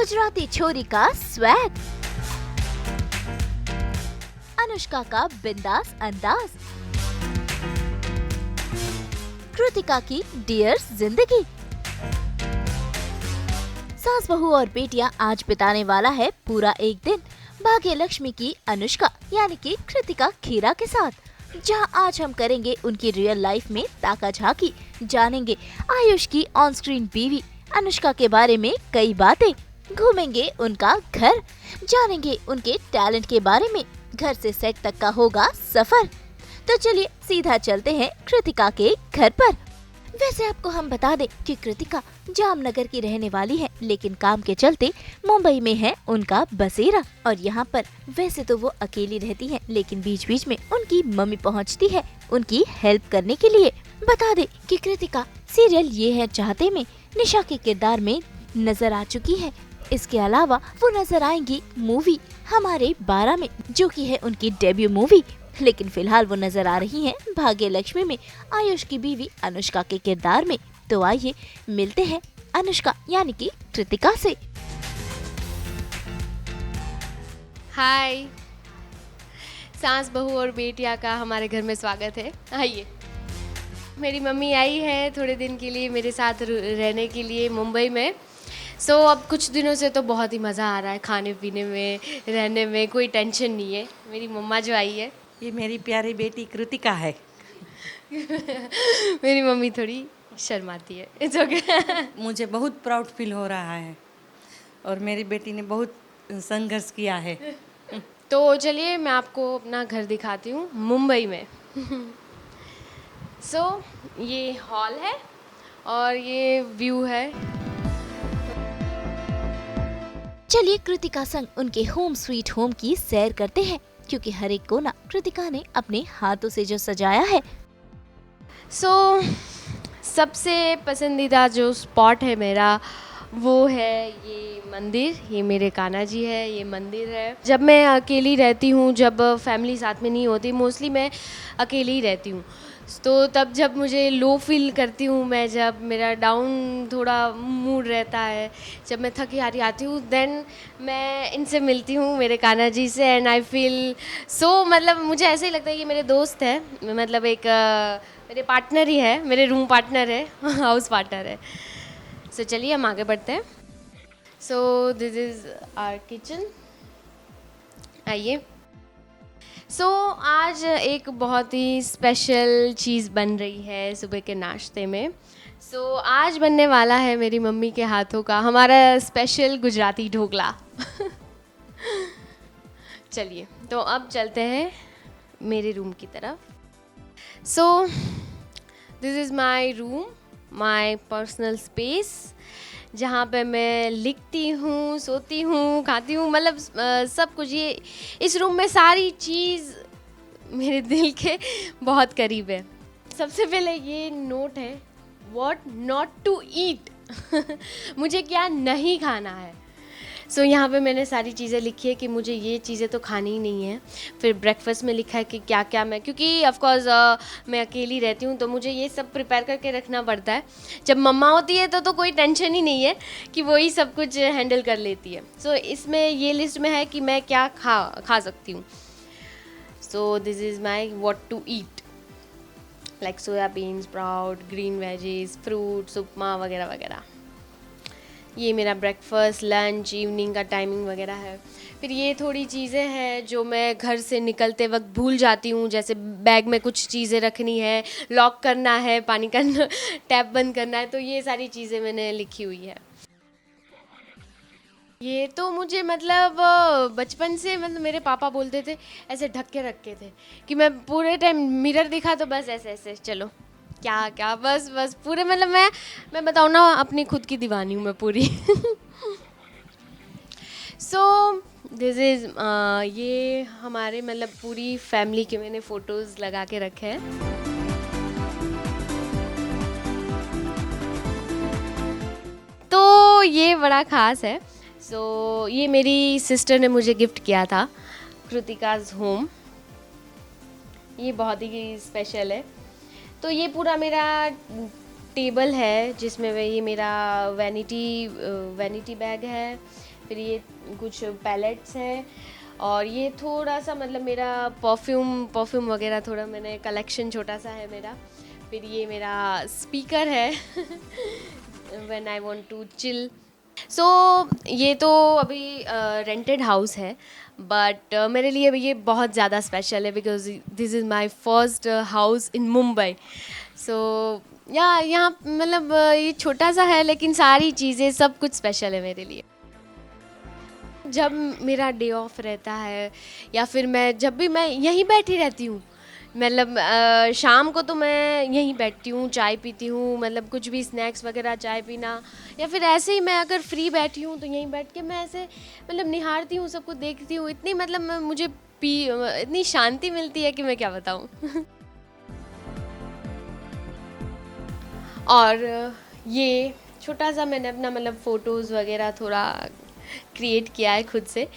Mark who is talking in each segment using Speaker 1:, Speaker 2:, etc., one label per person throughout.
Speaker 1: गुजराती छोरी का स्वैग, अनुष्का का बिंदास अंदाज, कृतिका की डियर जिंदगी। सास बहू और बेटियां आज बिताने वाला है पूरा एक दिन भाग्य लक्ष्मी की अनुष्का यानी कि कृतिका खीरा के साथ, जहां आज हम करेंगे उनकी रियल लाइफ में ताका झाकी, जानेंगे आयुष की ऑन स्क्रीन बीवी अनुष्का के बारे में कई बातें, घूमेंगे उनका घर, जानेंगे उनके टैलेंट के बारे में, घर से सेट तक का होगा सफर। तो चलिए सीधा चलते हैं कृतिका के घर पर। वैसे आपको हम बता दें कि कृतिका जामनगर की रहने वाली है, लेकिन काम के चलते मुंबई में है उनका बसेरा और यहाँ पर वैसे तो वो अकेली रहती है, लेकिन बीच बीच में उनकी मम्मी पहुँचती है उनकी हेल्प करने के लिए। बता दें कि कृतिका सीरियल ये है चाहते में निशा के किरदार में नजर आ चुकी है। इसके अलावा वो नजर आएंगी मूवी हमारे 12 में, जो कि है उनकी डेब्यू मूवी, लेकिन फिलहाल वो नजर आ रही हैं भाग्य लक्ष्मी में आयुष की बीवी अनुष्का के किरदार में। तो आइए मिलते हैं अनुष्का यानी कि कृतिका से।
Speaker 2: हाय, सास बहू और बेटिया का हमारे घर में स्वागत है। आइए। मेरी मम्मी आई है थोड़े दिन के लिए मेरे साथ रहने के लिए मुंबई में। अब कुछ दिनों से तो बहुत ही मज़ा आ रहा है, खाने पीने में, रहने में, कोई टेंशन नहीं है। मेरी मम्मा जो आई है
Speaker 3: ये मेरी प्यारी बेटी कृतिका है।
Speaker 2: मेरी मम्मी थोड़ी शर्माती है। It's okay.
Speaker 3: मुझे बहुत प्राउड फील हो रहा है और मेरी बेटी ने बहुत संघर्ष किया है।
Speaker 2: तो चलिए मैं आपको अपना घर दिखाती हूँ मुंबई में। ये हॉल है और ये व्यू है।
Speaker 1: चलिए कृतिका संग उनके होम स्वीट होम की सैर करते हैं, क्योंकि हर एक कोना कृतिका ने अपने हाथों से जो सजाया है।
Speaker 2: सबसे पसंदीदा जो स्पॉट है मेरा वो है ये मंदिर। ये मेरे कान्हा जी है, ये मंदिर है। जब मैं अकेली रहती हूँ, जब फैमिली साथ में नहीं होती, मोस्टली मैं अकेली ही रहती हूँ, तो तब जब मुझे लो फील करती हूँ, मैं जब मेरा डाउन थोड़ा मूड रहता है, जब मैं थकी हारी आती हूँ, देन मैं इनसे मिलती हूँ, मेरे कान्हा जी से, एंड आई फील मतलब मुझे ऐसे ही लगता है कि मेरे दोस्त है, मतलब एक मेरे पार्टनर ही है, मेरे रूम पार्टनर है, हाउस पार्टनर है। चलिए हम आगे बढ़ते हैं। This is our kitchen. आइए। आज एक बहुत ही स्पेशल चीज़ बन रही है सुबह के नाश्ते में। आज बनने वाला है मेरी मम्मी के हाथों का हमारा स्पेशल गुजराती ढोकला। चलिए तो अब चलते हैं मेरे रूम की तरफ। This is my room, my personal space, जहाँ पे मैं लिखती हूँ, सोती हूँ, खाती हूँ, मतलब सब कुछ। ये इस रूम में सारी चीज़ मेरे दिल के बहुत करीब है। सबसे पहले ये नोट है, व्हाट नॉट टू ईट। मुझे क्या नहीं खाना है। यहाँ पे मैंने सारी चीज़ें लिखी है कि मुझे ये चीज़ें तो खानी ही नहीं है। फिर ब्रेकफास्ट में लिखा है कि क्या क्या मैं, क्योंकि ऑफ कोर्स मैं अकेली रहती हूँ तो मुझे ये सब प्रिपेयर करके रखना पड़ता है। जब मम्मा होती है तो कोई टेंशन ही नहीं है कि वो ही सब कुछ हैंडल कर लेती है। इसमें ये लिस्ट में है कि मैं क्या खा सकती हूँ। This is my what to eat, like soybean, sprout, green veggies, fruits, upma वगैरह वगैरह। ये मेरा ब्रेकफास्ट, लंच, इवनिंग का टाइमिंग वगैरह है। फिर ये थोड़ी चीज़ें हैं जो मैं घर से निकलते वक्त भूल जाती हूँ, जैसे बैग में कुछ चीज़ें रखनी है, लॉक करना है, पानी का टैप बंद करना है, तो ये सारी चीज़ें मैंने लिखी हुई है। ये तो मुझे मतलब बचपन से, मतलब मेरे पापा बोलते थे, ऐसे ढक के रखे थे कि मैं पूरे टाइम मिरर दिखा तो बस ऐसे ऐसे चलो, क्या क्या, बस पूरे, मतलब मैं बताऊँ ना, अपनी खुद की दीवानी हूँ मैं पूरी। दिस इज़ ये हमारे मतलब पूरी फैमिली के मैंने फ़ोटोज़ लगा के रखे हैं। तो ये बड़ा ख़ास है। ये मेरी सिस्टर ने मुझे गिफ्ट किया था, कृतिकाज़ होम। ये बहुत ही स्पेशल है। तो ये पूरा मेरा टेबल है जिसमें ये मेरा वैनिटी बैग है, फिर ये कुछ पैलेट्स हैं, और ये थोड़ा सा मतलब मेरा परफ्यूम वगैरह थोड़ा मैंने कलेक्शन छोटा सा है मेरा। फिर ये मेरा स्पीकर है when I want to chill. So ये तो अभी रेंटेड हाउस है, बट मेरे लिए ये बहुत ज़्यादा स्पेशल है because this is my first house in Mumbai. So yeah यहाँ मतलब ये छोटा सा है लेकिन सारी चीज़ें सब कुछ स्पेशल है मेरे लिए। जब मेरा डे ऑफ रहता है या फिर जब भी मैं यहीं बैठी रहती हूँ, मतलब शाम को तो मैं यहीं बैठती हूँ, चाय पीती हूँ, मतलब कुछ भी स्नैक्स वगैरह चाय पीना, या फिर ऐसे ही मैं अगर फ्री बैठी हूँ तो यहीं बैठ के मैं ऐसे मतलब निहारती हूँ, सबको देखती हूँ। इतनी मतलब मुझे इतनी शांति मिलती है कि मैं क्या बताऊँ और ये छोटा सा मैंने अपना मतलब फ़ोटोज़ वगैरह थोड़ा क्रिएट किया है खुद से।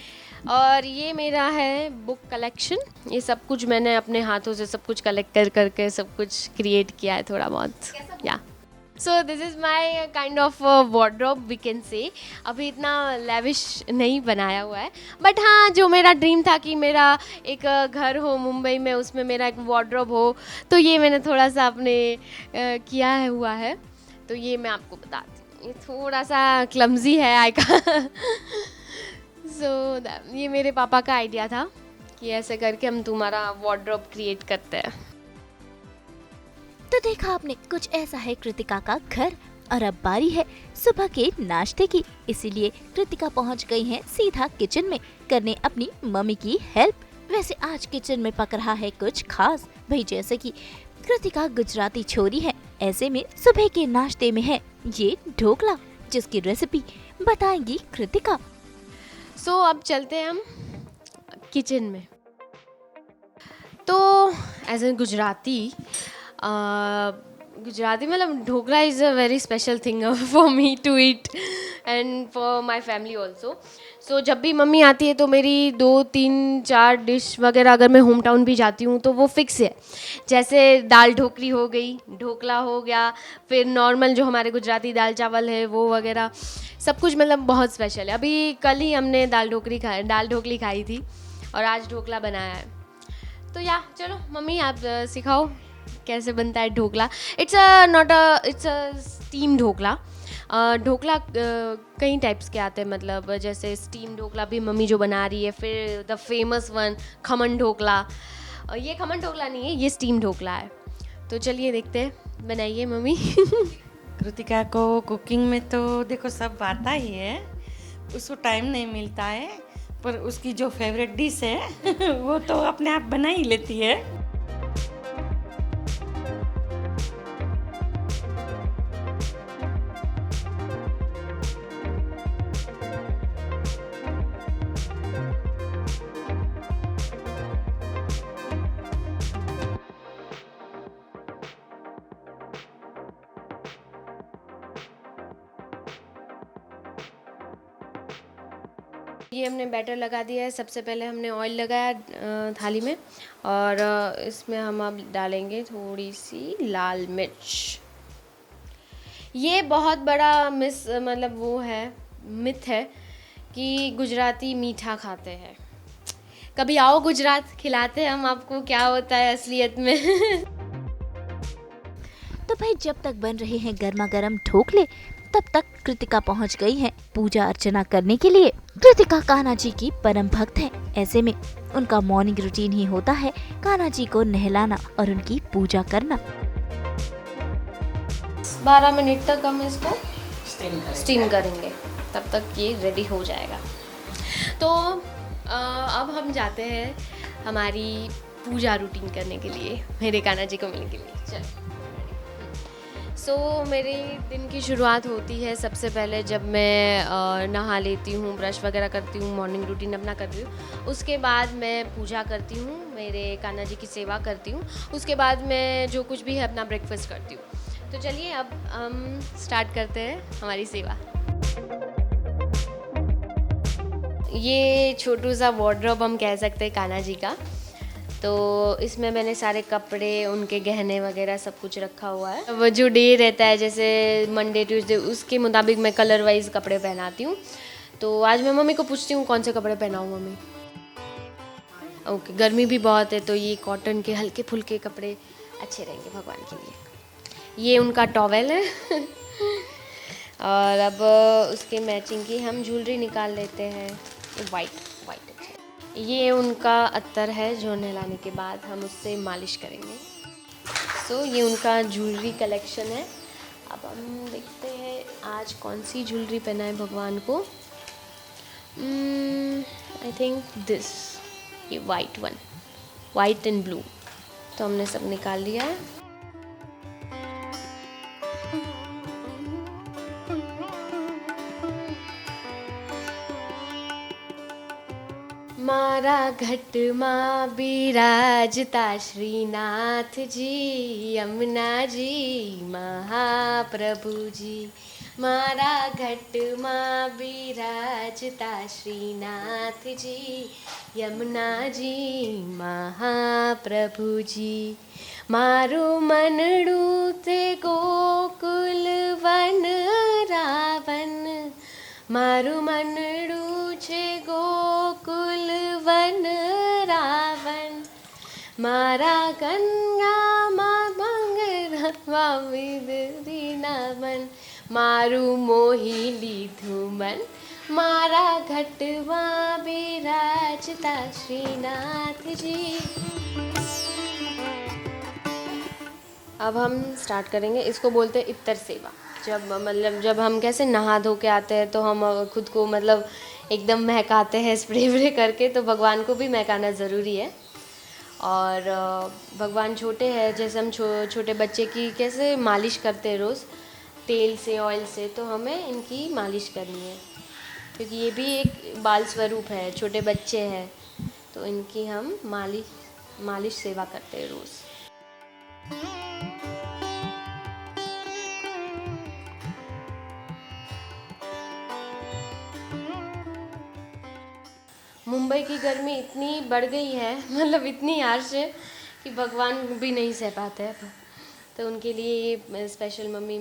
Speaker 2: और ये मेरा है बुक कलेक्शन, ये सब कुछ मैंने अपने हाथों से सब कुछ कलेक्ट करके सब कुछ क्रिएट किया है थोड़ा बहुत। या so this is my kind of wardrobe we can say. अभी इतना लेविश नहीं बनाया हुआ है, बट हाँ जो मेरा ड्रीम था कि मेरा एक घर हो मुंबई में, उसमें मेरा एक वार्डरोब हो, तो ये मैंने थोड़ा सा अपने किया है हुआ है। तो ये मैं आपको बताती हूँ, ये थोड़ा सा क्लमजी है आई का सो ये मेरे पापा का आइडिया था कि ऐसे करके हम तुम्हारा वार्डरोब क्रिएट करते हैं।
Speaker 1: तो देखा आपने, कुछ ऐसा है कृतिका का घर। और अब बारी है सुबह के नाश्ते की, इसीलिए कृतिका पहुंच गई है सीधा किचन में करने अपनी मम्मी की हेल्प। वैसे आज किचन में पक रहा है कुछ खास, भाई जैसे कि कृतिका गुजराती छोरी है, ऐसे में सुबह के नाश्ते में है ये ढोकला, जिसकी रेसिपी बताएंगी कृतिका।
Speaker 2: सो अब चलते हैं हम किचन में। तो एज ए गुजराती मतलब dhokla is a very special thing for me to eat and for my family also. So जब भी मम्मी आती है तो मेरी 2-3-4 डिश वगैरह, अगर मैं होम टाउन भी जाती हूँ तो वो फिक्स है। जैसे दाल ढोकली हो गई, ढोकला हो गया, फिर नॉर्मल जो हमारे गुजराती दाल चावल है वो वगैरह सब कुछ मतलब बहुत स्पेशल है। अभी कल ही हमने दाल ढोकली खाई थी और आज ढोकला बनाया है। तो या चलो मम्मी आप सिखाओ कैसे बनता है dhokla. It's a steam dhokla. Dhokla कई टाइप्स के आते हैं, मतलब जैसे स्टीम ढोकला भी मम्मी जो बना रही है, फिर the famous one khaman dhokla. ये खमन ढोकला नहीं है, ये स्टीम ढोकला है। तो चलिए देखते हैं, बनाइए मम्मी
Speaker 3: कृतिका को कुकिंग में तो देखो सब आता ही है, उसको टाइम नहीं मिलता है, पर उसकी जो फेवरेट डिश है वो तो अपने आप बना ही लेती है।
Speaker 2: ये हमने बैटर लगा दिया है। सबसे पहले हमने ऑयल लगाया थाली में, और इसमें हम अब डालेंगे थोड़ी सी लाल मिर्च। ये बहुत बड़ा मतलब वो है, मिथ है कि गुजराती मीठा खाते हैं। कभी आओ गुजरात, खिलाते हैं हम आपको क्या होता है असलियत में
Speaker 1: तो भाई जब तक बन रहे हैं गर्मा गर्म ढोकले, तब तक कृतिका पहुंच गई है पूजा अर्चना करने के लिए। कृतिका कान्हा जी की परम भक्त है, ऐसे में उनका मॉर्निंग रूटीन ही होता है कान्हा जी को नहलाना और उनकी पूजा करना।
Speaker 2: 12 मिनट तक हम इसको स्टीम करेंगे, तब तक ये रेडी हो जाएगा। तो अब हम जाते हैं हमारी पूजा रूटीन करने के लिए, मेरे कान्हा जी को मिलने के लिए। चलो। सो मेरे दिन की शुरुआत होती है सबसे पहले जब मैं नहा लेती हूँ, ब्रश वगैरह करती हूँ, मॉर्निंग रूटीन अपना करती हूँ। उसके बाद मैं पूजा करती हूँ, मेरे कान्हा जी की सेवा करती हूँ। उसके बाद मैं जो कुछ भी है अपना ब्रेकफास्ट करती हूँ। तो चलिए अब हम स्टार्ट करते हैं हमारी सेवा। ये छोटू सा वार्डरोब हम कह सकते हैं कान्हा जी का। तो इसमें मैंने सारे कपड़े, उनके गहने वगैरह सब कुछ रखा हुआ है। वो जो डे रहता है जैसे मंडे ट्यूसडे, उसके मुताबिक मैं कलर वाइज कपड़े पहनाती हूँ। तो आज मैं मम्मी को पूछती हूँ कौन से कपड़े पहनाऊँ मम्मी। ओके, गर्मी भी बहुत है तो ये कॉटन के हल्के फुल्के कपड़े अच्छे रहेंगे भगवान के लिए। ये उनका टॉवेल है और अब उसके मैचिंग की हम ज्वेलरी निकाल लेते हैं। वाइट अच्छा। ये उनका अत्तर है जो नहलाने के बाद हम उससे मालिश करेंगे। सो ये उनका ज्वेलरी कलेक्शन है। अब हम देखते हैं आज कौन सी ज्वेलरी पहनाए भगवान को। आई थिंक दिस, ये white one, white and blue. तो हमने सब निकाल लिया है। मारा घट माँ बिराजता श्रीनाथ जी, यमुना जी महाप्रभु जी। मारा घट माँ बिराजता श्रीनाथ जी, यमुना जी महाप्रभु जी। मारो मनडू ते गोकुल वन रावण, मारू मनडू छे गोकुल वन रावण। मारा कन्या मा मंगरवा विदीनावन, मारू मोही लीधु मन, मारा घटवा बिराजता श्रीनाथ जी। अब हम स्टार्ट करेंगे, इसको बोलते हैं इत्तर सेवा। जब हम कैसे नहा धो के आते हैं तो हम खुद को एकदम महकाते हैं स्प्रे व्रे करके, तो भगवान को भी महकाना ज़रूरी है। और भगवान छोटे हैं, जैसे हम छोटे बच्चे की कैसे मालिश करते हैं रोज़ तेल से ऑयल से, तो हमें इनकी मालिश करनी है क्योंकि ये भी एक बाल स्वरूप है, छोटे बच्चे हैं, तो इनकी हम मालिश सेवा करते हैं रोज़। मुंबई की गर्मी इतनी बढ़ गई है, इतनी हार्श है कि भगवान भी नहीं सह पाते हैं। तो उनके लिए ये स्पेशल मम्मी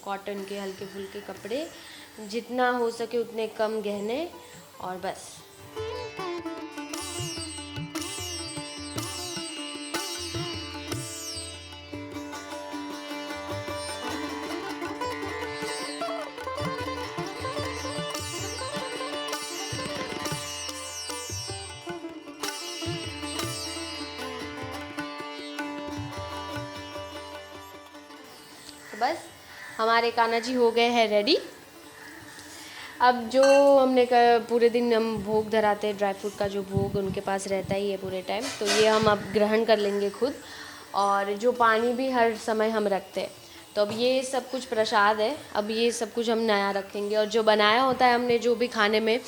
Speaker 2: कॉटन के हल्के फुल्के कपड़े, जितना हो सके उतने कम गहने, और बस। बस हमारे कान्हा जी हो गए हैं रेडी। अब जो हमने पूरे दिन हम भोग धराते हैं, ड्राई फ्रूट का जो भोग उनके पास रहता ही है पूरे टाइम, तो ये हम अब ग्रहण कर लेंगे खुद। और जो पानी भी हर समय हम रखते हैं, तो अब ये सब कुछ प्रसाद है, अब ये सब कुछ हम नया रखेंगे। और जो बनाया होता है हमने जो भी खाने में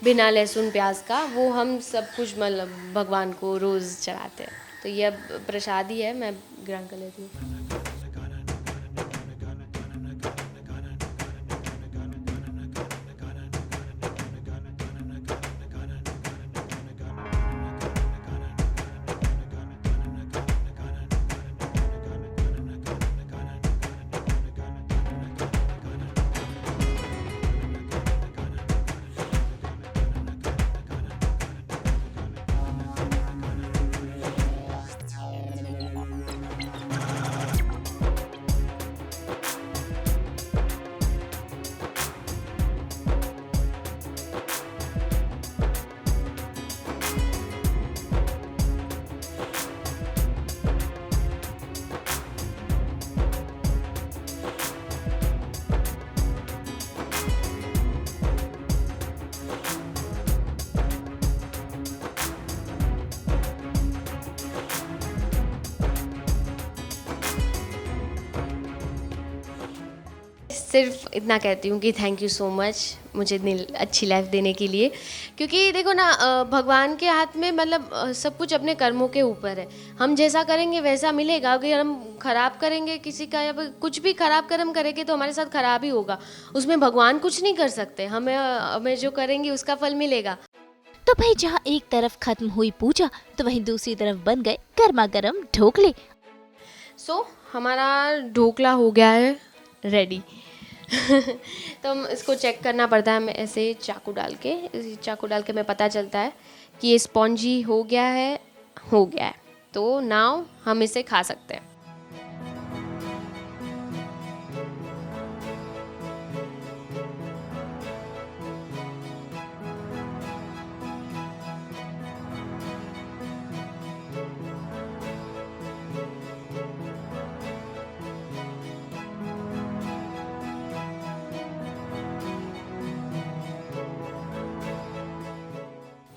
Speaker 2: बिना लहसुन प्याज का, वो हम सब कुछ भगवान को रोज़ चढ़ाते हैं। तो ये अब प्रसाद ही है, मैं ग्रहण कर लेती हूँ। सिर्फ इतना कहती हूँ कि थैंक यू सो मच मुझे इतनी अच्छी लाइफ देने के लिए। क्योंकि देखो ना, भगवान के हाथ में सब कुछ अपने कर्मों के ऊपर है। हम जैसा करेंगे वैसा मिलेगा। अगर हम खराब करेंगे किसी का या कुछ भी खराब कर्म करेंगे तो हमारे साथ खराब ही होगा, उसमें भगवान कुछ नहीं कर सकते। हमें जो करेंगे उसका फल मिलेगा।
Speaker 1: तो भाई जहाँ एक तरफ खत्म हुई पूजा तो वहीं दूसरी तरफ बन गए गर्मा गर्म ढोकले।
Speaker 2: सो हमारा ढोकला हो गया है रेडी। तो हम इसको चेक करना पड़ता है, हमें ऐसे चाकू डाल के हमें पता चलता है कि ये स्पॉन्जी हो गया है। तो नाउ हम इसे खा सकते हैं।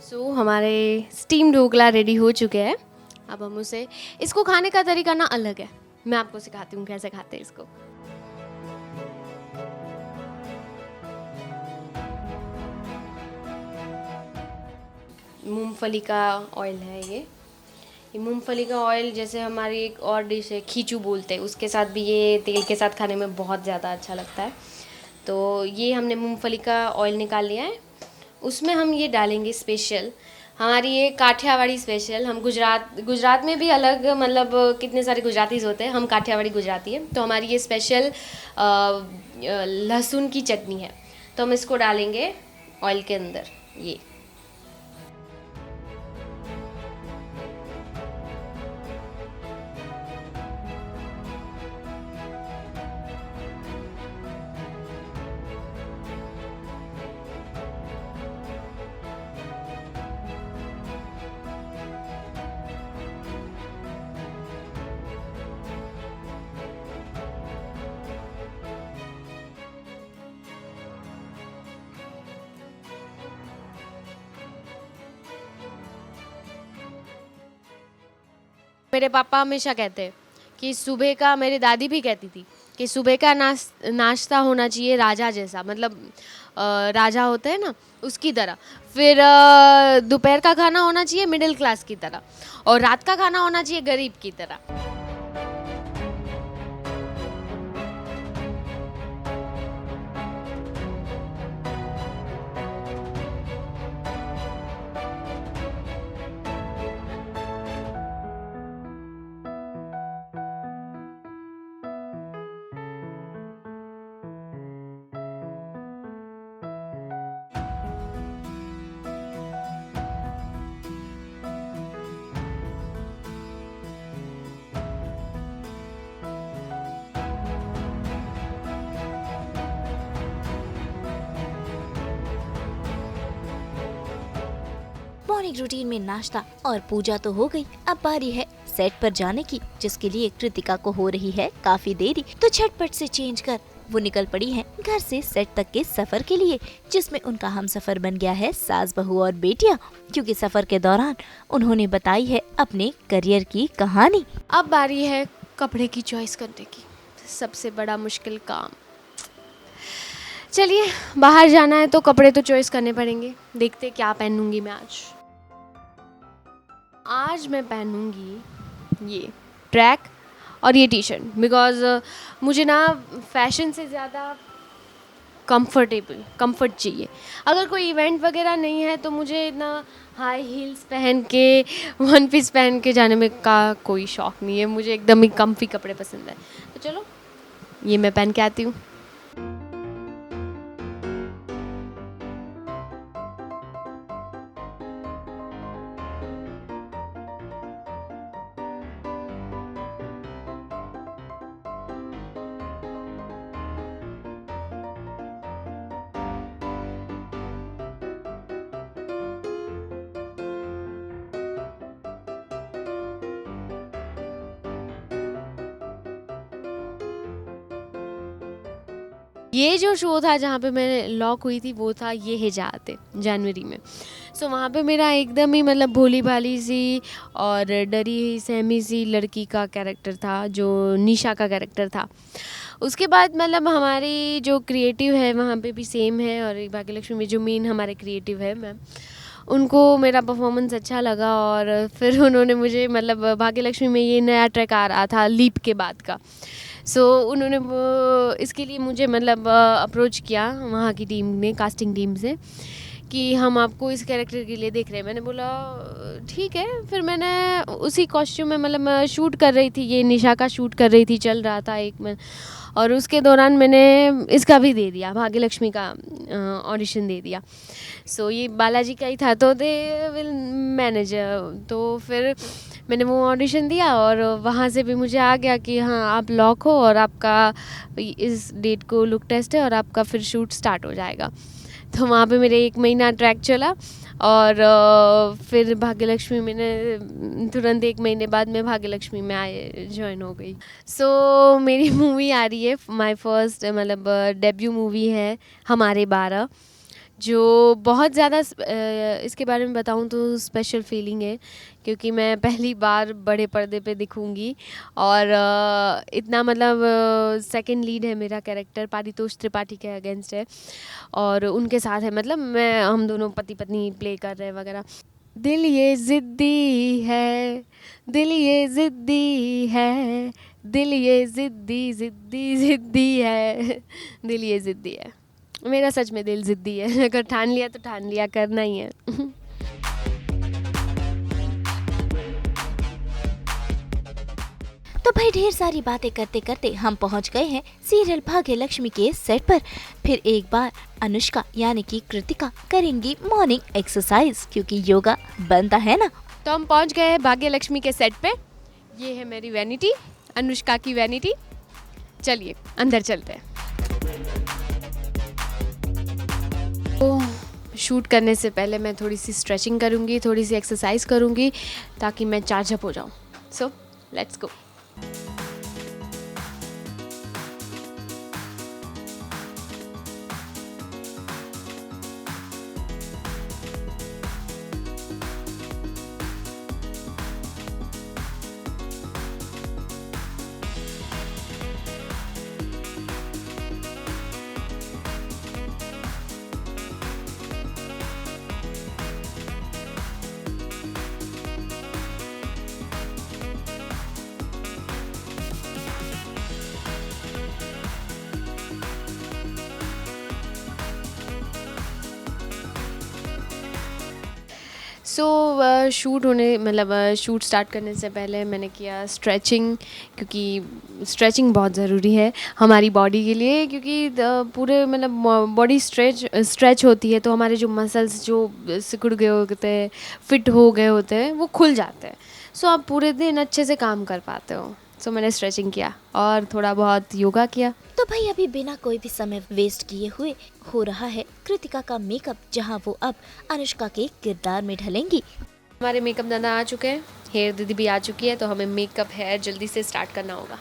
Speaker 2: सो हमारे स्टीम ढोकला रेडी हो चुके हैं। अब हम इसको खाने का तरीका ना अलग है, मैं आपको सिखाती हूँ कैसे खाते हैं इसको। मूंगफली का ऑयल है ये मूंगफली का ऑयल, जैसे हमारी एक और डिश है खीचू बोलते हैं, उसके साथ भी ये तेल के साथ खाने में बहुत ज़्यादा अच्छा लगता है। तो ये हमने मूंगफली का ऑयल निकाल लिया है, उसमें हम ये डालेंगे स्पेशल हमारी ये काठियावाड़ी स्पेशल। हम गुजरात में भी अलग मतलब कितने सारे गुजरातीज़ होते हैं, हम काठियावाड़ी गुजराती है। तो हमारी ये स्पेशल लहसुन की चटनी है, तो हम इसको डालेंगे ऑयल के अंदर। ये मेरे पापा हमेशा कहते हैं कि सुबह का, मेरी दादी भी कहती थी कि सुबह का नाश्ता होना चाहिए राजा जैसा, मतलब राजा होते हैं ना उसकी तरह। फिर दोपहर का खाना होना चाहिए मिडिल क्लास की तरह, और रात का खाना होना चाहिए गरीब की तरह।
Speaker 1: मॉर्निंग रूटीन में नाश्ता और पूजा तो हो गई, अब बारी है सेट पर जाने की, जिसके लिए कृतिका को हो रही है काफी देरी। तो झटपट से चेंज कर वो निकल पड़ी हैं घर से सेट तक के सफर के लिए, जिसमें उनका हमसफर बन गया है सास बहू और बेटियां, क्योंकि सफर के दौरान उन्होंने बताई है अपने करियर की कहानी।
Speaker 2: अब बारी है कपड़े की चॉइस करने की, सबसे बड़ा मुश्किल काम। चलिए, बाहर जाना है तो कपड़े तो चॉइस करने पड़ेंगे। देखते क्या पहनूंगी मैं आज मैं पहनूंगी ये ट्रैक और ये टी शर्ट, बिकॉज़ मुझे ना फैशन से ज़्यादा कंफर्ट चाहिए। अगर कोई इवेंट वगैरह नहीं है तो मुझे इतना हाई हील्स पहन के, वन पीस पहन के जाने में का कोई शौक़ नहीं है। मुझे एकदम ही कम्फी कपड़े पसंद है। तो चलो, ये मैं पहन के आती हूँ। ये जो शो था जहाँ पे मैं लॉक हुई थी वो था ये है जाते जनवरी में। सो वहाँ पे मेरा एकदम ही मतलब भोली भाली सी और डरी सहमी सी लड़की का कैरेक्टर था, जो निशा का कैरेक्टर था। उसके बाद मतलब हमारी जो क्रिएटिव है वहाँ पे भी सेम है, और भाग्यलक्ष्मी में जो मेन हमारे क्रिएटिव है मैम, उनको मेरा परफॉर्मेंस अच्छा लगा। और फिर उन्होंने मुझे मतलब भाग्यलक्ष्मी में ये नया ट्रैक आ रहा था लीप के बाद का, सो उन्होंने इसके लिए मुझे मतलब अप्रोच किया वहाँ की टीम ने, कास्टिंग टीम से, कि हम आपको इस कैरेक्टर के लिए देख रहे हैं। मैंने बोला ठीक है। फिर मैंने उसी कॉस्ट्यूम में मतलब मैं शूट कर रही थी, ये निशा का शूट कर रही थी, चल रहा था एक में, और उसके दौरान मैंने इसका भी दे दिया, भाग्यलक्ष्मी का ऑडिशन दे दिया। सो ये बालाजी का ही था, तो दे विल मैनेज। तो फिर मैंने वो ऑडिशन दिया और वहाँ से भी मुझे आ गया कि हाँ आप लॉक हो और आपका इस डेट को लुक टेस्ट है और आपका फिर शूट स्टार्ट हो जाएगा। तो वहाँ पे मेरे 1 महीना ट्रैक चला और फिर भाग्यलक्ष्मी मैंने तुरंत 1 महीने बाद मैं भाग्यलक्ष्मी में आए ज्वाइन हो गई। सो मेरी मूवी आ रही है, माय फर्स्ट मतलब डेब्यू मूवी है हमारे 12, जो बहुत ज़्यादा इसके बारे में बताऊं तो स्पेशल फीलिंग है, क्योंकि मैं पहली बार बड़े पर्दे पे दिखूंगी और इतना मतलब सेकंड लीड है मेरा कैरेक्टर, पारितोष त्रिपाठी के अगेंस्ट है और उनके साथ है, मतलब हम दोनों पति पत्नी प्ले कर रहे हैं वगैरह। दिल ये ज़िद्दी है, दिल ये ज़िद्दी है, दिल ये ज़िद्दी ज़िद्दी ज़िद्दी है, दिल ये ज़िद्दी है। मेरा सच में दिल ज़िद्दी है, अगर ठान लिया तो ठान लिया, करना ही है।
Speaker 1: तो भाई ढेर सारी बातें करते करते हम पहुंच गए हैं सीरियल भाग्यलक्ष्मी के सेट पर। फिर एक बार अनुष्का यानी कि कृतिका करेंगी मॉर्निंग एक्सरसाइज, क्योंकि योगा बनता है ना।
Speaker 2: तो हम पहुंच गए हैं भाग्यलक्ष्मी के सेट पे। ये है मेरी वैनिटी, अनुष्का की वैनिटी। चलिए अंदर चलते हैं। तो शूट करने से पहले मैं थोड़ी सी स्ट्रेचिंग करूँगी, थोड़ी सी एक्सरसाइज करूँगी ताकि मैं चार्ज अप हो जाऊँ। So let's go. So shoot start करने से पहले मैंने किया स्ट्रेचिंग, क्योंकि स्ट्रेचिंग बहुत ज़रूरी है हमारी बॉडी के लिए, क्योंकि पूरे मतलब बॉडी स्ट्रेच होती है तो हमारे जो मसल्स जो सिकुड़ गए होते हैं, फिट हो गए होते हैं, वो खुल जाते हैं। सो आप पूरे दिन अच्छे से काम कर पाते हो। सो मैंने स्ट्रेचिंग किया और थोड़ा बहुत योगा किया।
Speaker 1: तो भाई अभी बिना कोई भी समय वेस्ट किए हुए हो रहा है कृतिका का मेकअप, जहां वो अब अनुष्का के किरदार में ढलेंगी।
Speaker 2: हमारे मेकअप दादा आ चुके हैं, हेयर दीदी भी आ चुकी है, तो हमें मेकअप हेयर जल्दी से स्टार्ट करना होगा।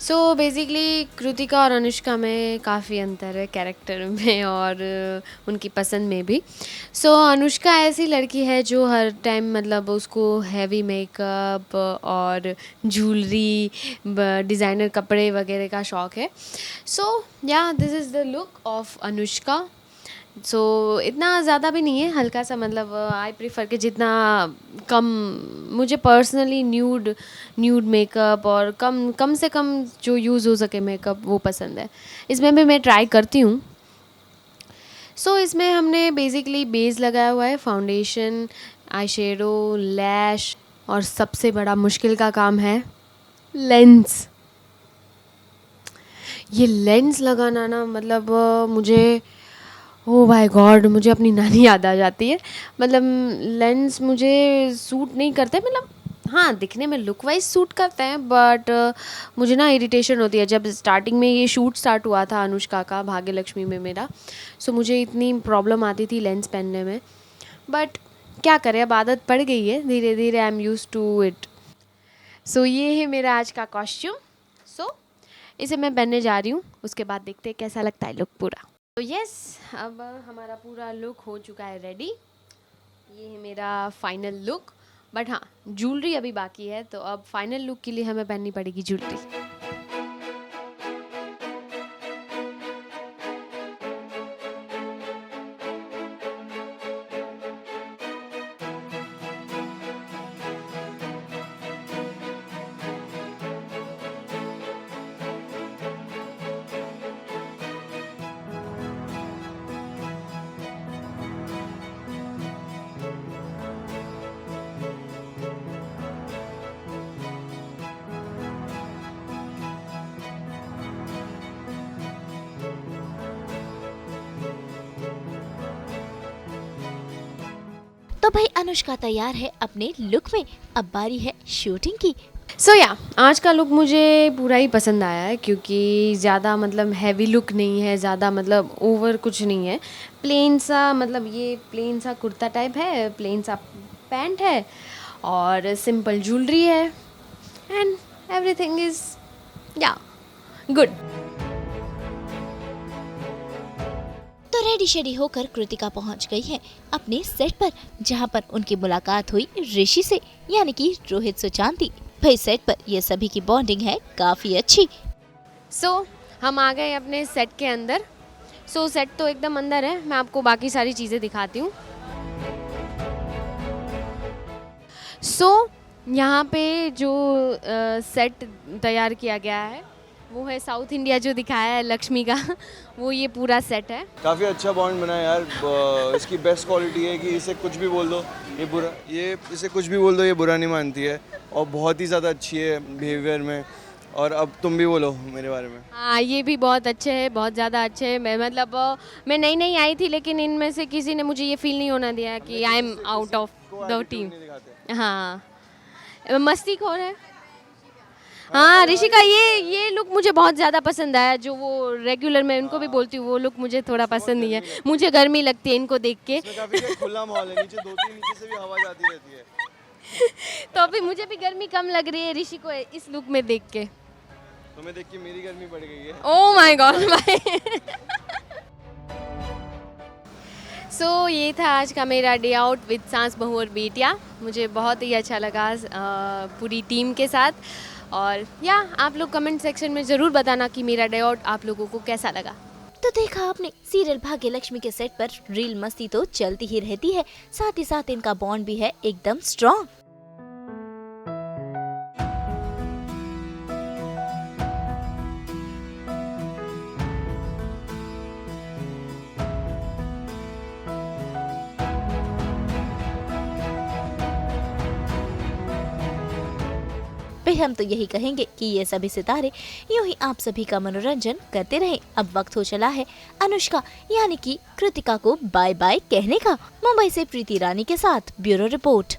Speaker 2: सो बेसिकली कृतिका और अनुष्का में काफ़ी अंतर है कैरेक्टर में और उनकी पसंद में भी। सो अनुष्का ऐसी लड़की है जो हर टाइम मतलब उसको हैवी मेकअप और ज्वेलरी, डिज़ाइनर कपड़े वगैरह का शौक़ है। So yeah this is the look of Anushka. So इतना ज़्यादा भी नहीं है, हल्का सा, मतलब आई प्रीफर कि जितना कम, मुझे पर्सनली न्यूड मेकअप और कम से कम जो यूज़ हो सके मेकअप वो पसंद है। इसमें भी मैं ट्राई करती हूँ। सो इसमें हमने बेसिकली बेस लगाया हुआ है, फाउंडेशन, आई शेडो, लैश, और सबसे बड़ा मुश्किल का काम है लेंस। ये लेंस लगाना ना, मतलब मुझे ओह माय गॉड, मुझे अपनी नानी याद आ जाती है। मतलब लेंस मुझे सूट नहीं करते, मतलब हाँ दिखने में लुक वाइज सूट करते हैं, बट मुझे ना इरिटेशन होती है। जब स्टार्टिंग में ये शूट स्टार्ट हुआ था अनुष्का का भाग्यलक्ष्मी में मेरा, सो मुझे इतनी प्रॉब्लम आती थी लेंस पहनने में, बट क्या करें, अब आदत पड़ गई है, धीरे धीरे I am use to it. So ये है मेरा आज का कॉस्ट्यूम। सो इसे मैं पहनने जा रही हूँ, उसके बाद देखते हैं कैसा लगता है लुक पूरा। तो यस, अब हमारा पूरा लुक हो चुका है रेडी। ये है मेरा फाइनल लुक, बट हाँ ज्वेलरी अभी बाकी है, तो अब फाइनल लुक के लिए हमें पहननी पड़ेगी ज्वेलरी।
Speaker 1: तो भाई अनुष्का तैयार है अपने लुक में, अब बारी है शूटिंग की।
Speaker 2: सो या आज का लुक मुझे पूरा ही पसंद आया है, क्योंकि ज़्यादा मतलब हैवी लुक नहीं है, ज़्यादा मतलब ओवर कुछ नहीं है, प्लेन सा, मतलब ये प्लेन सा कुर्ता टाइप है, प्लेन सा पैंट है और सिंपल ज्वेलरी है, एंड एवरीथिंग इज़ या गुड।
Speaker 1: तो रेडी शेडी होकर कृतिका पहुंच गई है अपने सेट पर, जहां पर उनकी मुलाकात हुई ऋषि से, यानी कि रोहित सुचांती। भाई सेट पर ये सभी की बॉन्डिंग है काफी अच्छी।
Speaker 2: सो हम आ गए अपने सेट के अंदर। सो सेट तो एकदम अंदर है, मैं आपको बाकी सारी चीज़ें दिखाती हूँ। सो यहाँ पे जो सेट तैयार किया गया है वो है साउथ इंडिया जो दिखाया है लक्ष्मी का वो ये पूरा सेट है।
Speaker 4: काफ़ी अच्छा बॉन्ड बना है यार। इसकी बेस्ट क्वालिटी है कि इसे कुछ भी बोल दो ये इसे कुछ भी बोल दो ये बुरा नहीं मानती है, और बहुत ही ज़्यादा अच्छी है बिहेवियर में। और अब तुम भी बोलो मेरे बारे में।
Speaker 2: हाँ ये भी बहुत अच्छे हैं, बहुत ज़्यादा अच्छे हैं। मैं मतलब मैं नई नई आई थी, लेकिन इनमें से किसी ने मुझे ये फील नहीं होना दिया कि I am out of the team. हाँ मस्तीखोर है। हाँ ऋषिका, ये लुक मुझे बहुत ज़्यादा पसंद आया, जो वो रेगुलर मैं उनको भी बोलती हूँ वो लुक मुझे थोड़ा पसंद नहीं है, मुझे गर्मी लगती है इनको देख के।
Speaker 4: काफ़ी खुला माहौल है, नीचे नीचे से भी हवा जाती रहती है।
Speaker 2: तो अभी मुझे भी गर्मी कम लग रही है ऋषि को इस लुक में देख के।
Speaker 4: तुम्हें देख के मेरी गर्मी बढ़ गई है।
Speaker 2: ओह माय गॉड भाई। सो ये था आज का मेरा डे आउट विद सास बहू और बेटिया। मुझे बहुत ही अच्छा लगा पूरी टीम के साथ। और या आप लोग कमेंट सेक्शन में ज़रूर बताना कि मेरा डे आउट आप लोगों को कैसा लगा।
Speaker 1: तो देखा आपने, सीरियल भाग्यलक्ष्मी के सेट पर रील मस्ती तो चलती ही रहती है, साथ ही साथ इनका बॉन्ड भी है एकदम स्ट्रॉन्ग। फिर हम तो यही कहेंगे कि ये सभी सितारे यूं ही आप सभी का मनोरंजन करते रहें। अब वक्त हो चला है अनुष्का यानी कि कृतिका को बाय बाय कहने का। मुंबई से प्रीति रानी के साथ ब्यूरो रिपोर्ट।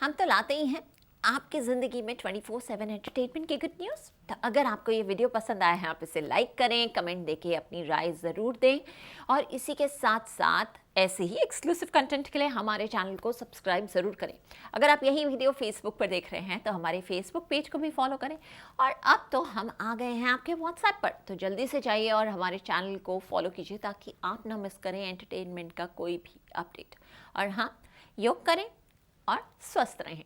Speaker 5: हम तो लाते ही हैं आपकी ज़िंदगी में 24/7 एंटरटेनमेंट की गुड न्यूज़। तो अगर आपको ये वीडियो पसंद आया है, आप इसे लाइक करें, कमेंट देके अपनी राय ज़रूर दें, और इसी के साथ साथ ऐसे ही एक्सक्लूसिव कंटेंट के लिए हमारे चैनल को सब्सक्राइब ज़रूर करें। अगर आप यही वीडियो फेसबुक पर देख रहे हैं तो हमारे फेसबुक पेज को भी फॉलो करें। और अब तो हम आ गए हैं आपके व्हाट्सएप पर, तो जल्दी से जाइए और हमारे चैनल को फॉलो कीजिए ताकि आप ना मिस करें एंटरटेनमेंट का कोई भी अपडेट। और हाँ, योग करें और स्वस्थ रहें।